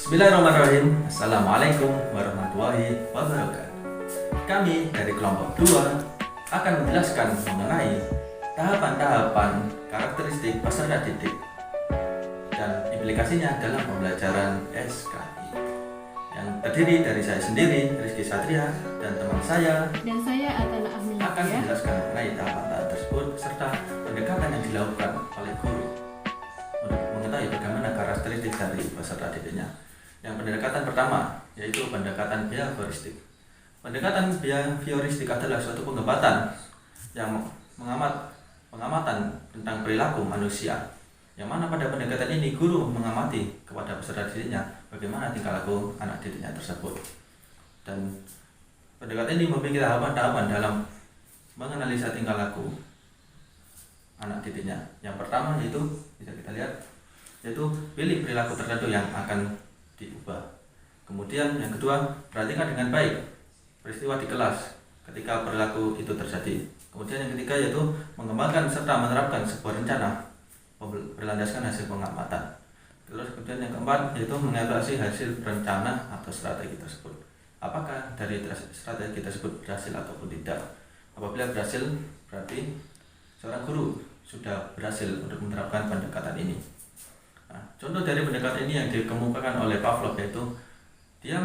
Bismillahirrahmanirrahim. Assalamualaikum warahmatullahi wabarakatuh. Kami dari kelompok 2 akan menjelaskan mengenai tahapan-tahapan karakteristik peserta didik dan implikasinya dalam pembelajaran SKI yang terdiri dari saya sendiri, Rizky Satria, dan teman saya Dan saya adalah Amelia. akan menjelaskan mengenai tahapan-tahapan tersebut serta pendekatan yang dilakukan oleh guru untuk mengetahui bagaimana karakteristik dari peserta didiknya. Yang pendekatan pertama yaitu pendekatan behavioristik. Pendekatan behavioristik adalah suatu pengamatan yang pengamatan tentang perilaku manusia. Yang mana pada pendekatan ini guru mengamati kepada peserta didiknya bagaimana tingkah laku anak didiknya tersebut. Dan pendekatan ini memiliki tahapan-tahapan dalam menganalisa tingkah laku anak didiknya. Yang pertama yaitu bisa kita lihat yaitu pilih perilaku tertentu yang akan diubah. Kemudian yang kedua, perhatikan dengan baik peristiwa di kelas ketika perilaku itu terjadi. Kemudian yang ketiga yaitu mengembangkan serta menerapkan sebuah rencana berlandaskan hasil pengamatan. Terus kemudian yang keempat yaitu mengevaluasi hasil rencana atau strategi tersebut. Apakah dari strategi tersebut berhasil ataupun tidak? Apabila berhasil, berarti seorang guru sudah berhasil untuk menerapkan pendekatan ini. Nah, contoh dari pendekatan ini yang dikemukakan oleh Pavlov yaitu dia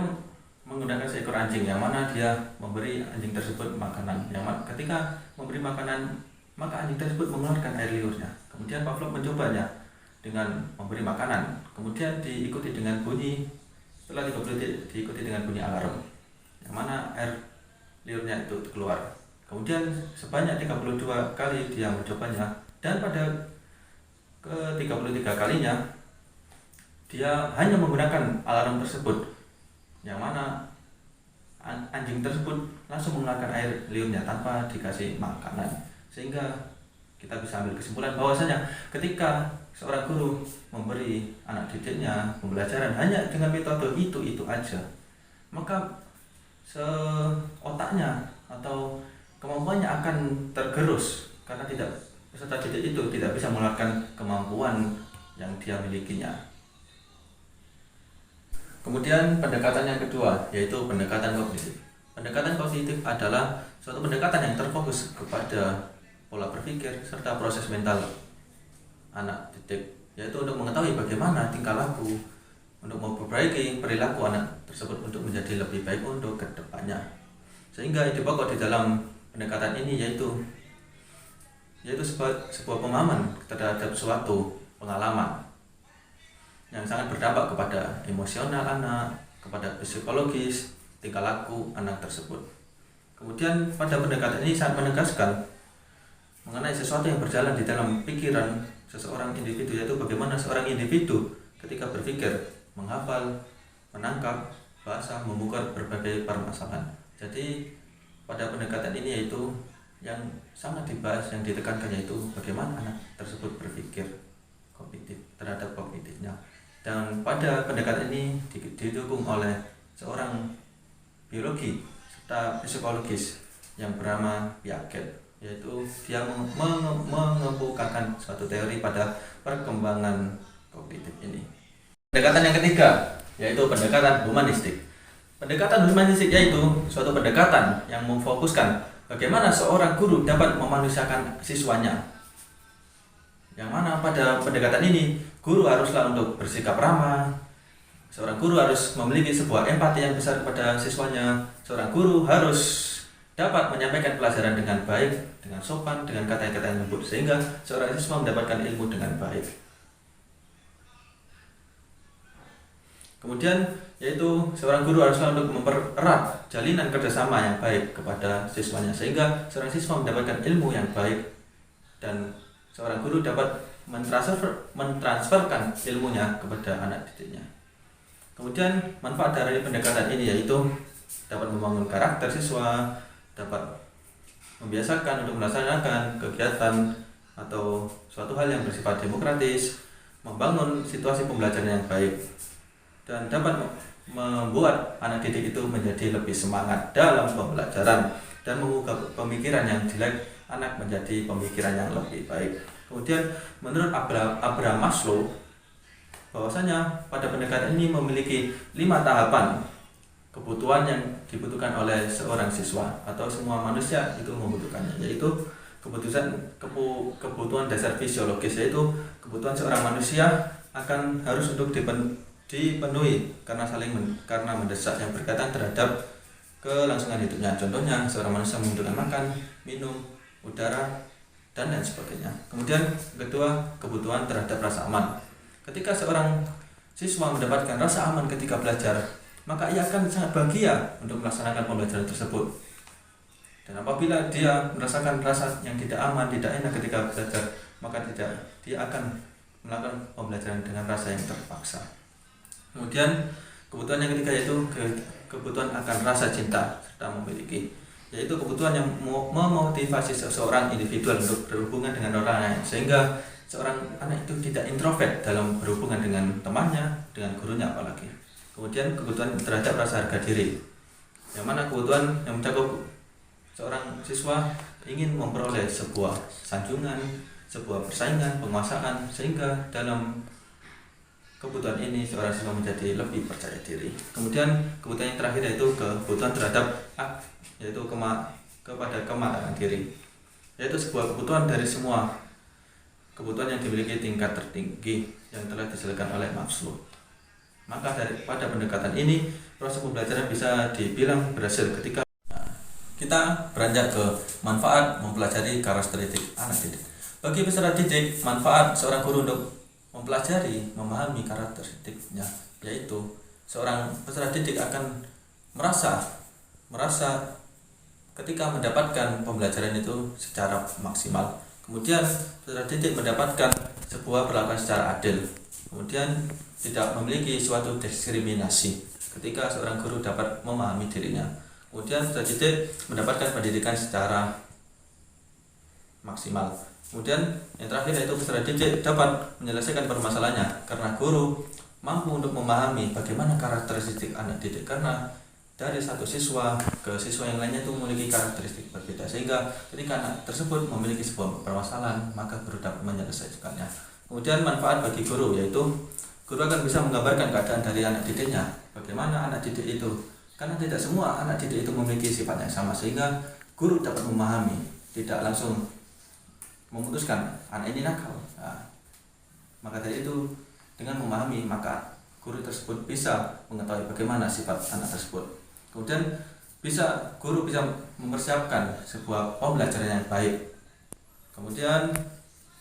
menggunakan seekor anjing yang mana dia memberi anjing tersebut makanan. Yang mana ketika memberi makanan maka anjing tersebut mengeluarkan air liurnya. Kemudian Pavlov mencobanya dengan memberi makanan. Kemudian diikuti dengan bunyi setelah 30 detik diikuti dengan bunyi alarm. Yang mana air liurnya itu keluar. Kemudian sebanyak 32 kali dia mencobanya dan pada ke-33 kalinya dia hanya menggunakan alarm tersebut yang mana anjing tersebut langsung mengeluarkan air liurnya tanpa dikasih makanan, sehingga kita bisa ambil kesimpulan bahwasanya ketika seorang guru memberi anak didiknya pembelajaran hanya dengan metode itu aja, maka otaknya atau kemampuannya akan tergerus karena peserta didik itu tidak bisa mengeluarkan kemampuan yang dia milikinya. Kemudian pendekatan yang kedua yaitu pendekatan kognitif. Pendekatan kognitif adalah suatu pendekatan yang terfokus kepada pola berpikir serta proses mental anak didik, yaitu untuk mengetahui bagaimana tingkah laku untuk memperbaiki perilaku anak tersebut untuk menjadi lebih baik untuk kedepannya. Sehingga ide pokok di dalam pendekatan ini yaitu sebuah pemahaman terhadap suatu pengalaman yang sangat berdampak kepada emosional anak, kepada psikologis, tingkah laku anak tersebut. Kemudian pada pendekatan ini sangat menegaskan mengenai sesuatu yang berjalan di dalam pikiran seseorang individu, yaitu bagaimana seorang individu ketika berpikir, menghafal, menangkap, bahasa, memukul berbagai permasalahan. Jadi pada pendekatan ini yaitu yang sangat dibahas, yang ditekankan yaitu bagaimana anak tersebut berpikir kognitif terhadap kognitifnya. Dan pada pendekatan ini didukung oleh seorang biologi serta psikologis yang bernama Piaget, yaitu dia mengemukakan suatu teori pada perkembangan kognitif ini. Pendekatan yang ketiga yaitu pendekatan humanistik. Pendekatan humanistik yaitu suatu pendekatan yang memfokuskan bagaimana seorang guru dapat memanusiakan siswanya. Yang mana pada pendekatan ini guru haruslah untuk bersikap ramah. Seorang guru harus memiliki sebuah empati yang besar kepada siswanya. Seorang guru harus dapat menyampaikan pelajaran dengan baik, dengan sopan, dengan kata-kata yang lembut, sehingga seorang siswa mendapatkan ilmu dengan baik. Kemudian yaitu seorang guru haruslah untuk mempererat jalinan kerjasama yang baik kepada siswanya, sehingga seorang siswa mendapatkan ilmu yang baik dan seorang guru dapat mentransferkan ilmunya kepada anak didiknya. Kemudian manfaat dari pendekatan ini yaitu dapat membangun karakter siswa, dapat membiasakan untuk melaksanakan kegiatan atau suatu hal yang bersifat demokratis, membangun situasi pembelajaran yang baik, dan dapat membuat anak didik itu menjadi lebih semangat dalam pembelajaran dan mengubah pemikiran yang jelek anak menjadi pemikiran yang lebih baik. Kemudian menurut Abraham Maslow, bahwasanya pada pendekatan ini memiliki 5 tahapan kebutuhan yang dibutuhkan oleh seorang siswa atau semua manusia itu membutuhkannya, yaitu kebutuhan dasar fisiologis, yaitu kebutuhan seorang manusia akan harus untuk dipenuhi karena mendesak yang berkaitan terhadap kelangsungan hidupnya. Contohnya seorang manusia membutuhkan makan, minum, udara, dan lain sebagainya. Kemudian kedua, kebutuhan terhadap rasa aman. Ketika seorang siswa mendapatkan rasa aman ketika belajar, maka ia akan sangat bahagia untuk melaksanakan pembelajaran tersebut. Dan apabila dia merasakan rasa yang tidak aman, tidak enak ketika belajar, maka dia akan melakukan pembelajaran dengan rasa yang terpaksa. Kemudian kebutuhan yang ketiga yaitu kebutuhan akan rasa cinta serta memiliki, yaitu kebutuhan yang memotivasi seseorang individual untuk berhubungan dengan orang lain, sehingga seorang anak itu tidak introvert dalam berhubungan dengan temannya, dengan gurunya apalagi. Kemudian kebutuhan terhadap rasa harga diri, yang mana kebutuhan yang mencakup seorang siswa ingin memperoleh sebuah sanjungan, sebuah persaingan, penguasaan, sehingga dalam kebutuhan ini seorang siswa menjadi lebih percaya diri. Kemudian kebutuhan yang terakhir yaitu kebutuhan terhadap kepada kematangan diri, yaitu sebuah kebutuhan dari semua kebutuhan yang dimiliki tingkat tertinggi yang telah diselesaikan oleh Maslow. Maka pada pendekatan ini proses pembelajaran bisa dibilang berhasil ketika kita beranjak ke manfaat mempelajari karakteristik anak didik. Bagi peserta didik, manfaat seorang guru untuk mempelajari, memahami karakteristiknya, yaitu seorang peserta didik akan merasa ketika mendapatkan pembelajaran itu secara maksimal. Kemudian peserta didik mendapatkan sebuah perlakuan secara adil. Kemudian tidak memiliki suatu diskriminasi ketika seorang guru dapat memahami dirinya. Kemudian peserta didik mendapatkan pendidikan secara maksimal. Kemudian yang terakhir yaitu peserta didik dapat menyelesaikan permasalahannya karena guru mampu untuk memahami bagaimana karakteristik anak didik, karena dari satu siswa ke siswa yang lainnya itu memiliki karakteristik berbeda, sehingga ketika anak tersebut memiliki sebuah permasalahan maka guru dapat menyelesaikannya. Kemudian manfaat bagi guru yaitu guru akan bisa menggambarkan keadaan dari anak didiknya, bagaimana anak didik itu, karena tidak semua anak didik itu memiliki sifat yang sama, sehingga guru dapat memahami, tidak langsung memutuskan anak ini nakal. Maka dari itu dengan memahami maka guru tersebut bisa mengetahui bagaimana sifat anak tersebut. Kemudian guru bisa mempersiapkan sebuah pembelajaran yang baik. Kemudian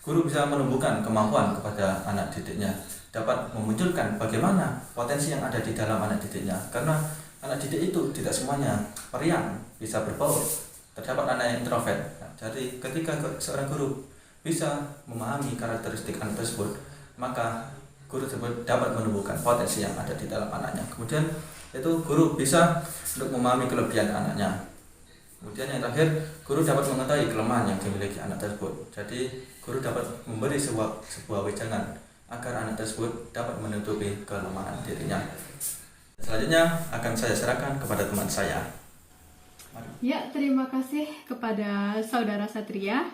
guru bisa menumbuhkan kemampuan kepada anak didiknya, dapat memunculkan bagaimana potensi yang ada di dalam anak didiknya, karena anak didik itu tidak semuanya periang, bisa berbaur, terdapat anak yang introvert. Jadi ketika seorang guru bisa memahami karakteristik anak tersebut, maka guru tersebut dapat menumbuhkan potensi yang ada di dalam anaknya. Kemudian itu guru bisa untuk memahami kelebihan anaknya. Kemudian yang terakhir, guru dapat mengetahui kelemahan yang dimiliki anak tersebut. Jadi guru dapat memberi sebuah wejangan agar anak tersebut dapat menutupi kelemahan dirinya. Selanjutnya akan saya serahkan kepada teman saya. Mari. Ya, terima kasih kepada Saudara Satria.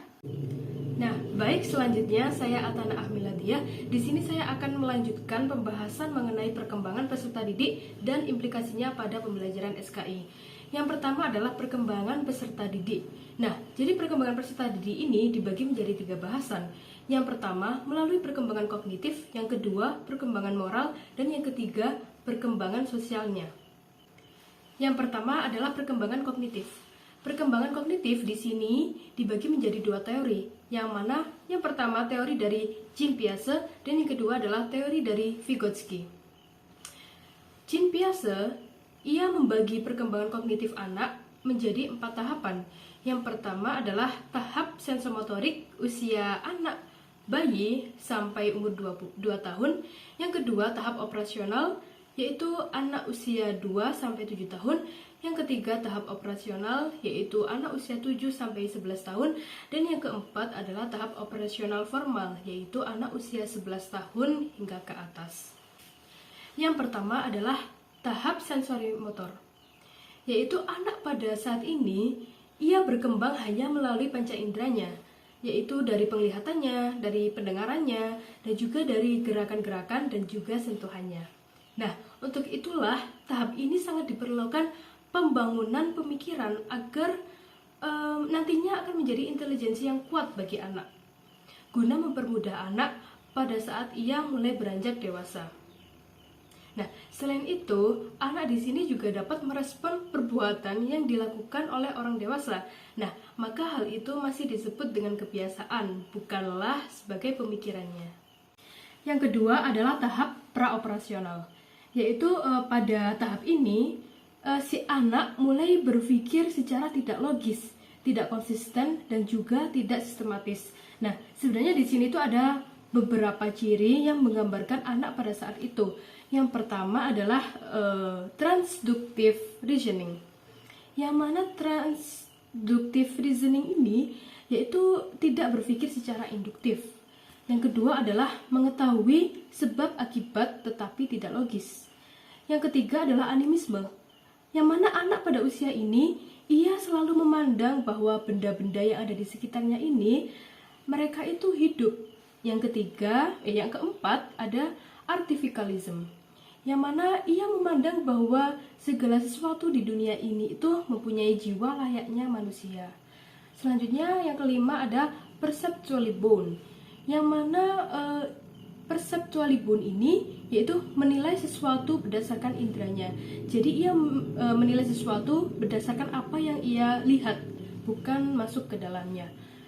Nah, baik, selanjutnya saya Atana Ahmiladia. Di sini saya akan melanjutkan pembahasan mengenai perkembangan peserta didik dan implikasinya pada pembelajaran SKI. Yang pertama adalah perkembangan peserta didik. Nah, jadi perkembangan peserta didik ini dibagi menjadi 3 bahasan. Yang pertama, melalui perkembangan kognitif, yang kedua, perkembangan moral, dan yang ketiga, perkembangan sosialnya. Yang pertama adalah perkembangan kognitif. Perkembangan kognitif di sini dibagi menjadi 2 teori, yang mana yang pertama teori dari Jean Piaget dan yang kedua adalah teori dari Vygotsky. Jean Piaget, ia membagi perkembangan kognitif anak menjadi 4 tahapan. Yang pertama adalah tahap sensomotorik usia anak bayi sampai umur 2 tahun. Yang kedua tahap operasional, yaitu anak usia 2-7 tahun. Yang ketiga tahap operasional, yaitu anak usia 7-11 tahun. Dan yang keempat adalah tahap operasional formal, yaitu anak usia 11 tahun hingga ke atas. Yang pertama adalah tahap sensori motor, yaitu anak pada saat ini ia berkembang hanya melalui panca inderanya. yaitu dari penglihatannya, dari pendengarannya, dan juga dari gerakan-gerakan dan juga sentuhannya. Nah, untuk itulah tahap ini sangat diperlukan pembangunan pemikiran agar nantinya akan menjadi intelijensi yang kuat bagi anak, guna mempermudah anak pada saat ia mulai beranjak dewasa. Nah, selain itu, anak di sini juga dapat merespon perbuatan yang dilakukan oleh orang dewasa. Nah, maka hal itu masih disebut dengan kebiasaan, bukanlah sebagai pemikirannya. Yang kedua adalah tahap praoperasional, yaitu pada tahap ini si anak mulai berpikir secara tidak logis, tidak konsisten, dan juga tidak sistematis. Nah, sebenarnya di sini tuh ada beberapa ciri yang menggambarkan anak pada saat itu. Yang pertama adalah transductive reasoning. Yang mana transductive reasoning ini yaitu tidak berpikir secara induktif. Yang kedua adalah mengetahui sebab akibat tetapi tidak logis. Yang ketiga adalah animisme, yang mana anak pada usia ini ia selalu memandang bahwa benda-benda yang ada di sekitarnya ini mereka itu hidup. Yang keempat ada artificialism, yang mana ia memandang bahwa segala sesuatu di dunia ini itu mempunyai jiwa layaknya manusia. Selanjutnya yang kelima ada perceptualibone, yang mana perceptualibone ini yaitu menilai sesuatu berdasarkan indranya. Jadi ia menilai sesuatu berdasarkan apa yang ia lihat, bukan masuk ke dalamnya.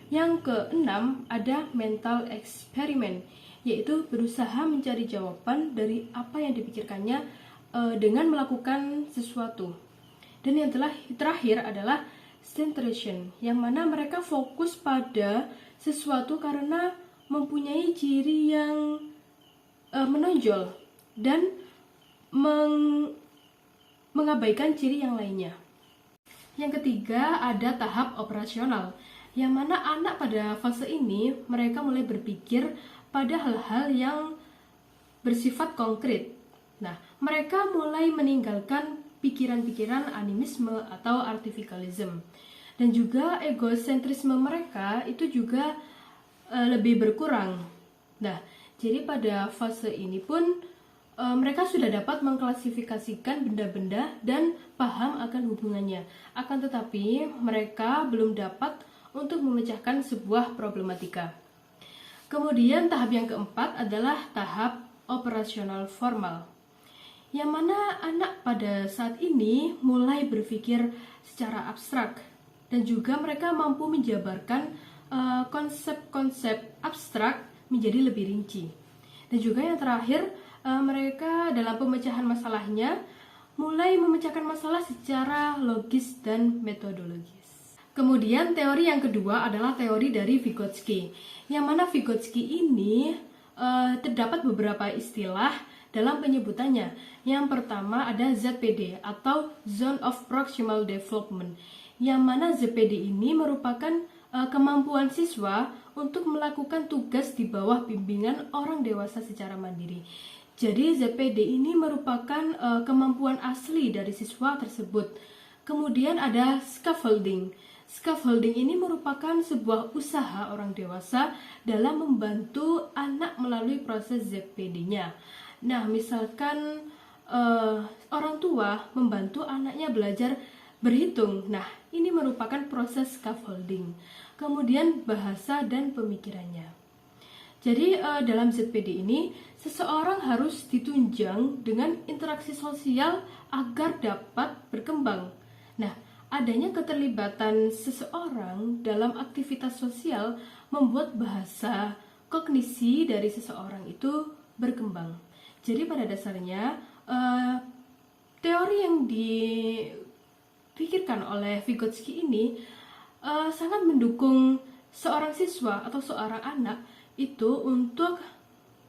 Yang keenam ada mental experiment, yaitu berusaha mencari jawaban dari apa yang dipikirkannya dengan melakukan sesuatu. Dan yang terakhir adalah centration, yang mana mereka fokus pada sesuatu karena mempunyai ciri yang menonjol dan mengabaikan ciri yang lainnya. Yang ketiga ada tahap operasional, yang mana anak pada fase ini mereka mulai berpikir pada hal-hal yang bersifat konkret. Nah, mereka mulai meninggalkan pikiran-pikiran animisme atau artificialism, dan juga egosentrisme mereka itu juga lebih berkurang. Nah, jadi pada fase ini pun mereka sudah dapat mengklasifikasikan benda-benda dan paham akan hubungannya. Akan tetapi mereka belum dapat untuk memecahkan sebuah problematika. Kemudian tahap yang keempat adalah tahap operasional formal, yang mana anak pada saat ini mulai berpikir secara abstrak, dan juga mereka mampu menjabarkan konsep-konsep abstrak menjadi lebih rinci. Dan juga yang terakhir, mereka dalam pemecahan masalahnya mulai memecahkan masalah secara logis dan metodologis. Kemudian teori yang kedua adalah teori dari Vygotsky, yang mana Vygotsky ini terdapat beberapa istilah dalam penyebutannya. Yang pertama ada ZPD atau Zone of Proximal Development, yang mana ZPD ini merupakan kemampuan siswa untuk melakukan tugas di bawah bimbingan orang dewasa secara mandiri. Jadi ZPD ini merupakan kemampuan asli dari siswa tersebut. Kemudian ada scaffolding. Scaffolding ini merupakan sebuah usaha orang dewasa dalam membantu anak melalui proses ZPD-nya. Nah, misalkan orang tua membantu anaknya belajar berhitung. Nah, ini merupakan proses scaffolding. Kemudian bahasa dan pemikirannya. Jadi dalam ZPD ini seseorang harus ditunjang dengan interaksi sosial agar dapat berkembang. Nah, adanya keterlibatan seseorang dalam aktivitas sosial membuat bahasa kognisi dari seseorang itu berkembang. Jadi pada dasarnya teori yang dipikirkan oleh Vygotsky ini sangat mendukung seorang siswa atau seorang anak itu untuk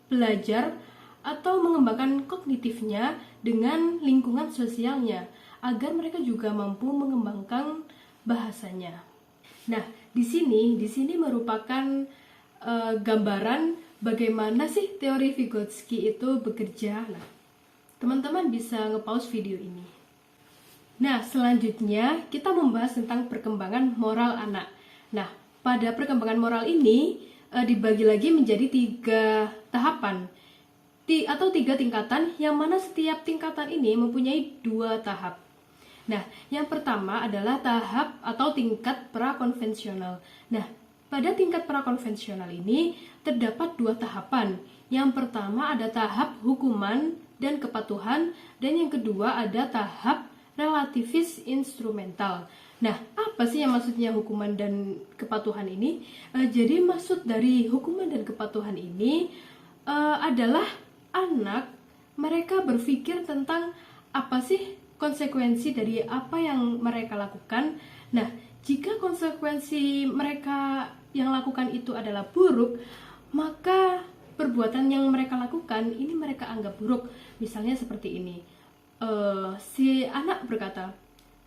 belajar atau mengembangkan kognitifnya dengan lingkungan sosialnya agar mereka juga mampu mengembangkan bahasanya. Nah, di sini merupakan gambaran bagaimana sih teori Vygotsky itu bekerja. Nah, teman-teman bisa nge-pause video ini. Nah, selanjutnya kita membahas tentang perkembangan moral anak. Nah, pada perkembangan moral ini dibagi lagi menjadi 3 tahapan atau 3 tingkatan, yang mana setiap tingkatan ini mempunyai 2 tahap. Nah, yang pertama adalah tahap atau tingkat prakonvensional. Nah, pada tingkat prakonvensional ini terdapat 2 tahapan. Yang pertama ada tahap hukuman dan kepatuhan, dan yang kedua ada tahap relativis instrumental. Nah, apa sih yang maksudnya hukuman dan kepatuhan ini? Jadi maksud dari hukuman dan kepatuhan ini adalah anak mereka berpikir tentang apa sih konsekuensi dari apa yang mereka lakukan. Nah, jika konsekuensi mereka yang lakukan itu adalah buruk, maka perbuatan yang mereka lakukan ini mereka anggap buruk. Misalnya seperti ini, si anak berkata,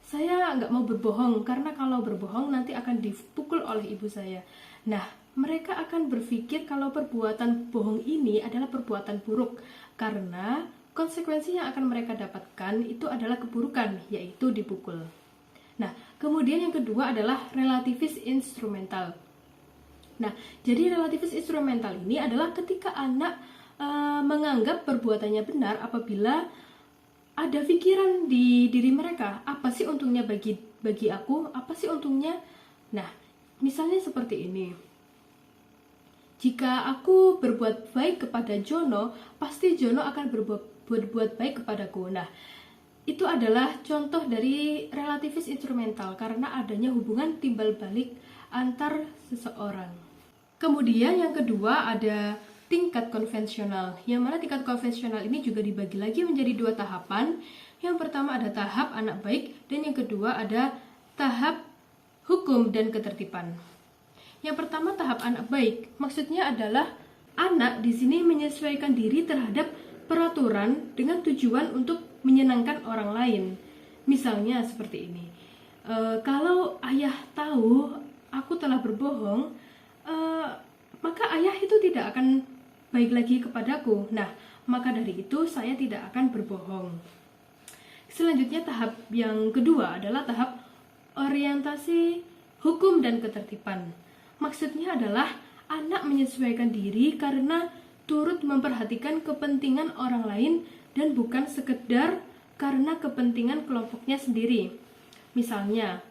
saya nggak mau berbohong karena kalau berbohong nanti akan dipukul oleh ibu saya. Nah, mereka akan berpikir kalau perbuatan bohong ini adalah perbuatan buruk karena konsekuensi yang akan mereka dapatkan itu adalah keburukan, yaitu dipukul. Nah, kemudian yang kedua adalah relativis instrumental. Nah, jadi relativis instrumental ini adalah ketika anak menganggap perbuatannya benar apabila ada pikiran di diri mereka, apa sih untungnya bagi aku, apa sih untungnya. Nah, misalnya seperti ini. Jika aku berbuat baik kepada Jono, pasti Jono akan berbuat baik kepadaku. Nah, itu adalah contoh dari relativis instrumental karena adanya hubungan timbal balik antar seseorang. Kemudian yang kedua ada tingkat konvensional, yang mana tingkat konvensional ini juga dibagi lagi menjadi 2 tahapan. Yang pertama ada tahap anak baik, dan yang kedua ada tahap hukum dan ketertiban. Yang pertama tahap anak baik, maksudnya adalah anak di sini menyesuaikan diri terhadap peraturan dengan tujuan untuk menyenangkan orang lain. Misalnya seperti ini, kalau ayah tahu aku telah berbohong, maka ayah itu tidak akan baik lagi kepadaku. Nah, maka dari itu saya tidak akan berbohong. Selanjutnya tahap yang kedua adalah tahap orientasi hukum dan ketertiban. Maksudnya adalah anak menyesuaikan diri karena turut memperhatikan kepentingan orang lain dan bukan sekedar karena kepentingan kelompoknya sendiri. Misalnya,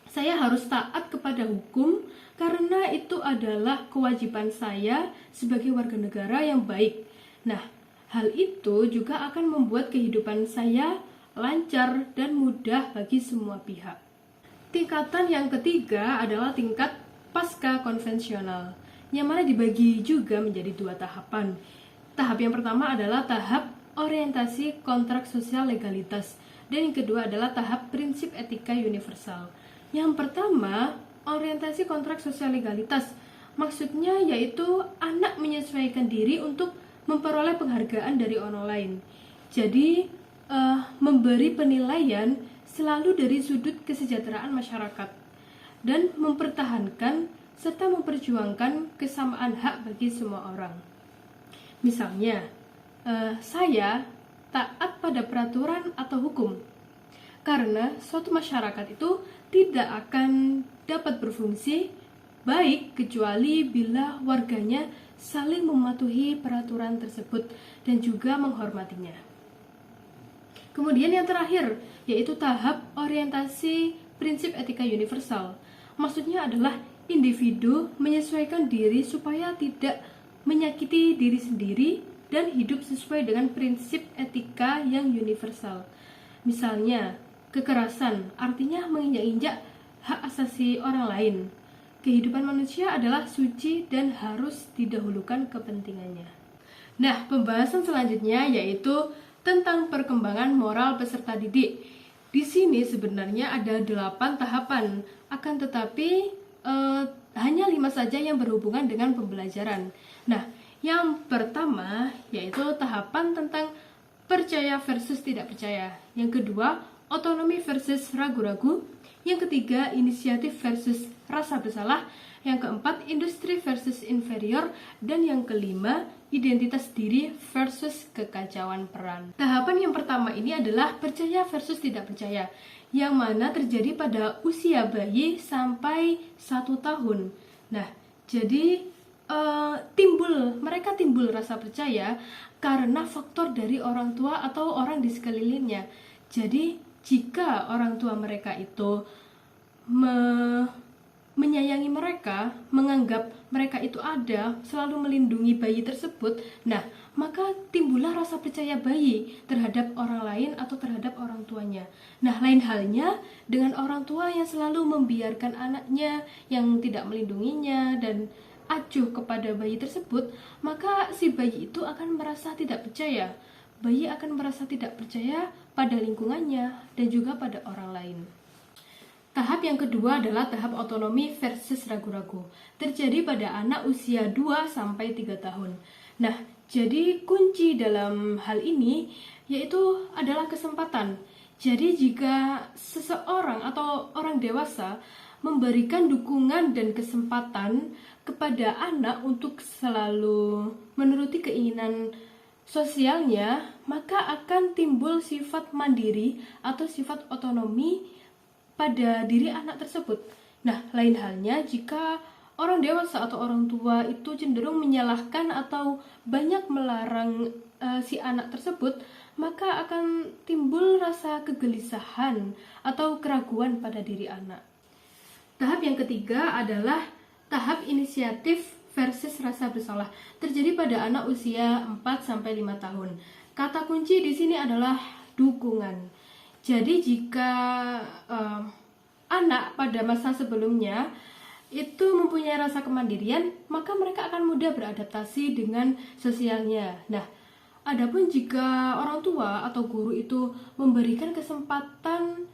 saya harus taat kepada hukum karena itu adalah kewajiban saya sebagai warga negara yang baik. Nah, hal itu juga akan membuat kehidupan saya lancar dan mudah bagi semua pihak. Tingkatan yang ketiga adalah tingkat pasca konvensional, yang mana dibagi juga menjadi 2 tahapan. Tahap yang pertama adalah tahap orientasi kontrak sosial legalitas, dan yang kedua adalah tahap prinsip etika universal. Yang pertama, orientasi kontrak sosial legalitas, maksudnya yaitu anak menyesuaikan diri untuk memperoleh penghargaan dari orang lain. Jadi, memberi penilaian selalu dari sudut kesejahteraan masyarakat dan mempertahankan serta memperjuangkan kesamaan hak bagi semua orang. Misalnya, saya taat pada peraturan atau hukum karena suatu masyarakat itu tidak akan dapat berfungsi baik kecuali bila warganya saling mematuhi peraturan tersebut dan juga menghormatinya. Kemudian yang terakhir yaitu tahap orientasi prinsip etika universal. Maksudnya adalah individu menyesuaikan diri supaya tidak menyakiti diri sendiri dan hidup sesuai dengan prinsip etika yang universal. Misalnya, kekerasan artinya menginjak-injak hak asasi orang lain. Kehidupan manusia adalah suci dan harus didahulukan kepentingannya. Nah, pembahasan selanjutnya yaitu tentang perkembangan moral peserta didik. Di sini sebenarnya ada 8 tahapan, akan tetapi hanya 5 saja yang berhubungan dengan pembelajaran. Nah, yang pertama yaitu tahapan tentang percaya versus tidak percaya. Yang kedua, otonomi versus ragu-ragu. Yang ketiga, inisiatif versus rasa bersalah. Yang keempat, industri versus inferior. Dan yang kelima, identitas diri versus kekacauan peran. Tahapan yang pertama ini adalah percaya versus tidak percaya, yang mana terjadi pada usia bayi sampai 1 tahun. Nah, jadi mereka timbul rasa percaya karena faktor dari orang tua atau orang di sekelilingnya. Jadi jika orang tua mereka itu menyayangi mereka, menganggap mereka itu ada, selalu melindungi bayi tersebut, nah maka timbullah rasa percaya bayi terhadap orang lain atau terhadap orang tuanya. Nah, lain halnya dengan orang tua yang selalu membiarkan anaknya, yang tidak melindunginya dan acuh kepada bayi tersebut, maka si bayi itu akan merasa tidak percaya. Bayi akan merasa tidak percaya pada lingkungannya dan juga pada orang lain. Tahap yang kedua adalah tahap otonomi versus ragu-ragu. Terjadi pada anak usia 2-3 tahun. Nah, jadi kunci dalam hal ini yaitu adalah kesempatan. Jadi jika seseorang atau orang dewasa memberikan dukungan dan kesempatan kepada anak untuk selalu menuruti keinginan sosialnya, maka akan timbul sifat mandiri atau sifat otonomi pada diri anak tersebut. Nah, lain halnya jika orang dewasa atau orang tua itu cenderung menyalahkan atau banyak melarang si anak tersebut, maka akan timbul rasa kegelisahan atau keraguan pada diri anak. Tahap yang ketiga adalah tahap inisiatif versus rasa bersalah. Terjadi pada anak usia 4-5 tahun. Kata kunci di sini adalah dukungan. Jadi jika anak pada masa sebelumnya itu mempunyai rasa kemandirian, maka mereka akan mudah beradaptasi dengan sosialnya. Nah, adapun jika orang tua atau guru itu memberikan kesempatan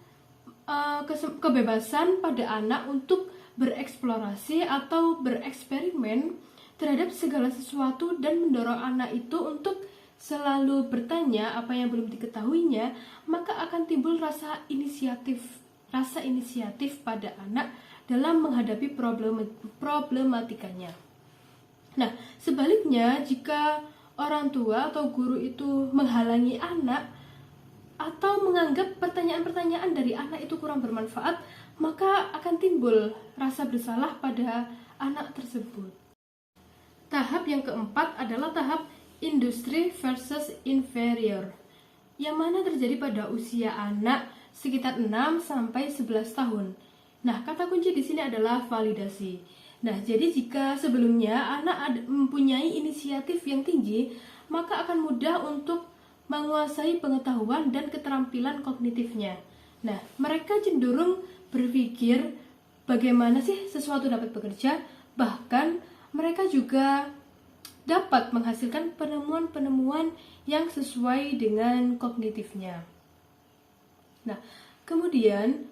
kebebasan pada anak untuk bereksplorasi atau bereksperimen terhadap segala sesuatu dan mendorong anak itu untuk selalu bertanya apa yang belum diketahuinya, maka akan timbul rasa inisiatif pada anak dalam menghadapi problematikanya. Nah, sebaliknya jika orang tua atau guru itu menghalangi anak atau menganggap pertanyaan-pertanyaan dari anak itu kurang bermanfaat, maka akan timbul rasa bersalah pada anak tersebut. Tahap yang keempat adalah tahap industri versus inferior, yang mana terjadi pada usia anak sekitar 6-11 tahun. Nah, kata kunci di sini adalah validasi. Nah, jadi jika sebelumnya anak mempunyai inisiatif yang tinggi, maka akan mudah untuk menguasai pengetahuan dan keterampilan kognitifnya. Nah, mereka cenderung berpikir bagaimana sih sesuatu dapat bekerja, bahkan mereka juga dapat menghasilkan penemuan-penemuan yang sesuai dengan kognitifnya. Nah, kemudian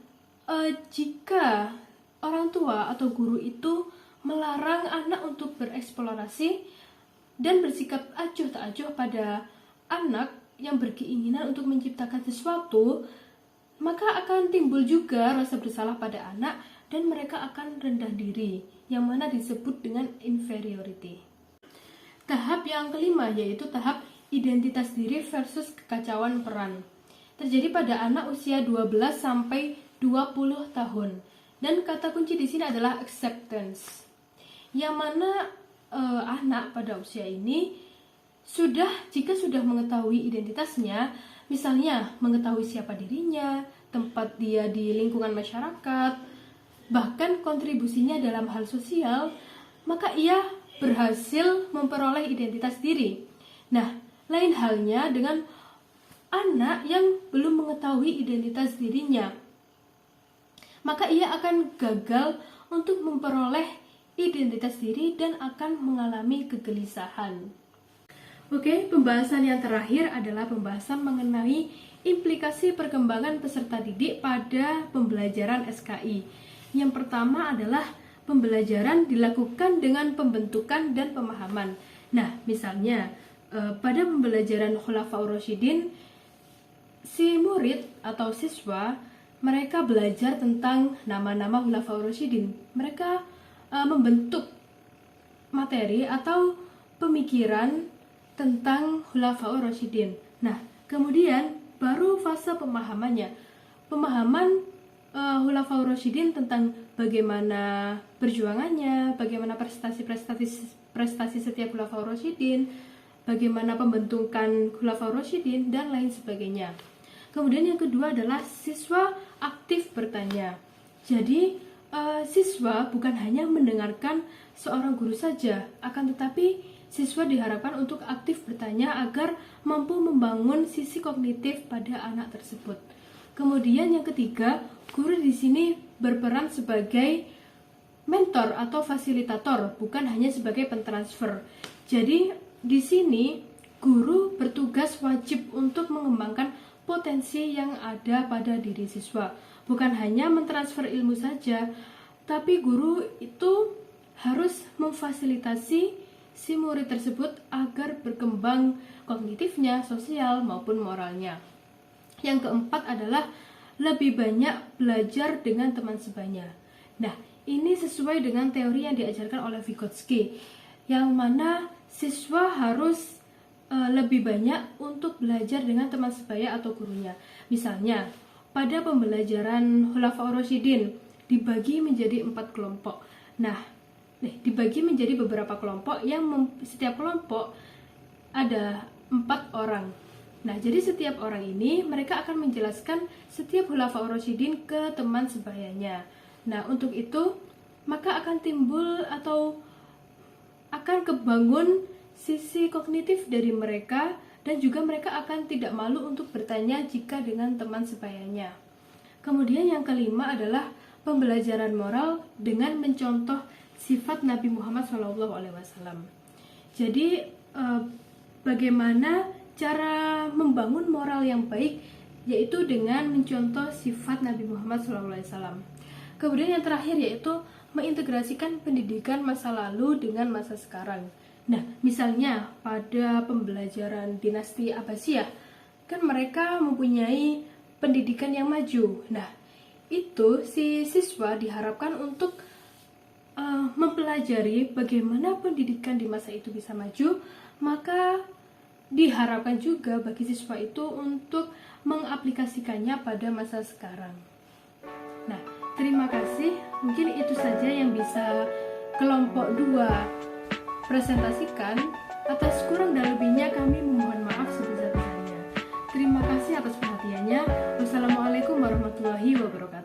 jika orang tua atau guru itu melarang anak untuk bereksplorasi dan bersikap acuh tak acuh pada anak yang berkeinginan untuk menciptakan sesuatu, maka akan timbul juga rasa bersalah pada anak dan mereka akan rendah diri, yang mana disebut dengan inferiority. Tahap yang kelima yaitu tahap identitas diri versus kekacauan peran. Terjadi pada anak usia 12-20 tahun. Dan kata kunci di sini adalah acceptance. Yang mana anak pada usia ini jika sudah mengetahui identitasnya, misalnya mengetahui siapa dirinya, tempat dia di lingkungan masyarakat, bahkan kontribusinya dalam hal sosial, maka ia berhasil memperoleh identitas diri. Nah, lain halnya dengan anak yang belum mengetahui identitas dirinya, maka ia akan gagal untuk memperoleh identitas diri dan akan mengalami kegelisahan. Oke, pembahasan yang terakhir adalah pembahasan mengenai implikasi perkembangan peserta didik pada pembelajaran SKI. Yang pertama adalah pembelajaran dilakukan dengan pembentukan dan pemahaman. Nah, misalnya pada pembelajaran Khulafaur Rasyidin, si murid atau siswa mereka belajar tentang nama-nama Khulafaur Rasyidin. Mereka membentuk materi atau pemikiran tentang Khulafaur Rasyidin. Nah, kemudian baru fase pemahamannya. Pemahaman Khulafaur Rasyidin tentang bagaimana perjuangannya, bagaimana prestasi setiap Khulafaur Rasyidin, bagaimana pembentukan Khulafaur Rasyidin, dan lain sebagainya. Kemudian yang kedua adalah siswa aktif bertanya. Jadi siswa bukan hanya mendengarkan seorang guru saja, akan tetapi siswa diharapkan untuk aktif bertanya agar mampu membangun sisi kognitif pada anak tersebut. Kemudian yang ketiga, guru di sini berperan sebagai mentor atau fasilitator, bukan hanya sebagai pentransfer. Jadi di sini guru bertugas wajib untuk mengembangkan potensi yang ada pada diri siswa, bukan hanya mentransfer ilmu saja, tapi guru itu harus memfasilitasi si murid tersebut agar berkembang kognitifnya, sosial maupun moralnya. Yang keempat adalah lebih banyak belajar dengan teman sebaya. Nah, ini sesuai dengan teori yang diajarkan oleh Vygotsky, yang mana siswa harus lebih banyak untuk belajar dengan teman sebaya atau gurunya. Misalnya, pada pembelajaran Khulafaur Rasyidin dibagi menjadi 4 kelompok. Nah, dibagi menjadi beberapa kelompok yang setiap kelompok ada 4 orang. Nah, jadi setiap orang ini mereka akan menjelaskan setiap Khulafaur Rasyidin ke teman sebayanya. Nah, untuk itu maka akan timbul atau akan kebangun sisi kognitif dari mereka, dan juga mereka akan tidak malu untuk bertanya jika dengan teman sebayanya. Kemudian yang kelima adalah pembelajaran moral dengan mencontoh sifat Nabi Muhammad SAW. Jadi bagaimana cara membangun moral yang baik, yaitu dengan mencontoh sifat Nabi Muhammad SAW. Kemudian yang terakhir yaitu mengintegrasikan pendidikan masa lalu dengan masa sekarang. Nah, misalnya pada pembelajaran dinasti Abbasiyah, kan mereka mempunyai pendidikan yang maju. Nah, itu si siswa diharapkan untuk mempelajari bagaimana pendidikan di masa itu bisa maju, maka diharapkan juga bagi siswa itu untuk mengaplikasikannya pada masa sekarang. Nah, terima kasih. Mungkin itu saja yang bisa kelompok 2 presentasikan. Atas kurang dan lebihnya kami memohon maaf sebesar-besarnya. Terima kasih atas perhatiannya. Wassalamualaikum warahmatullahi wabarakatuh.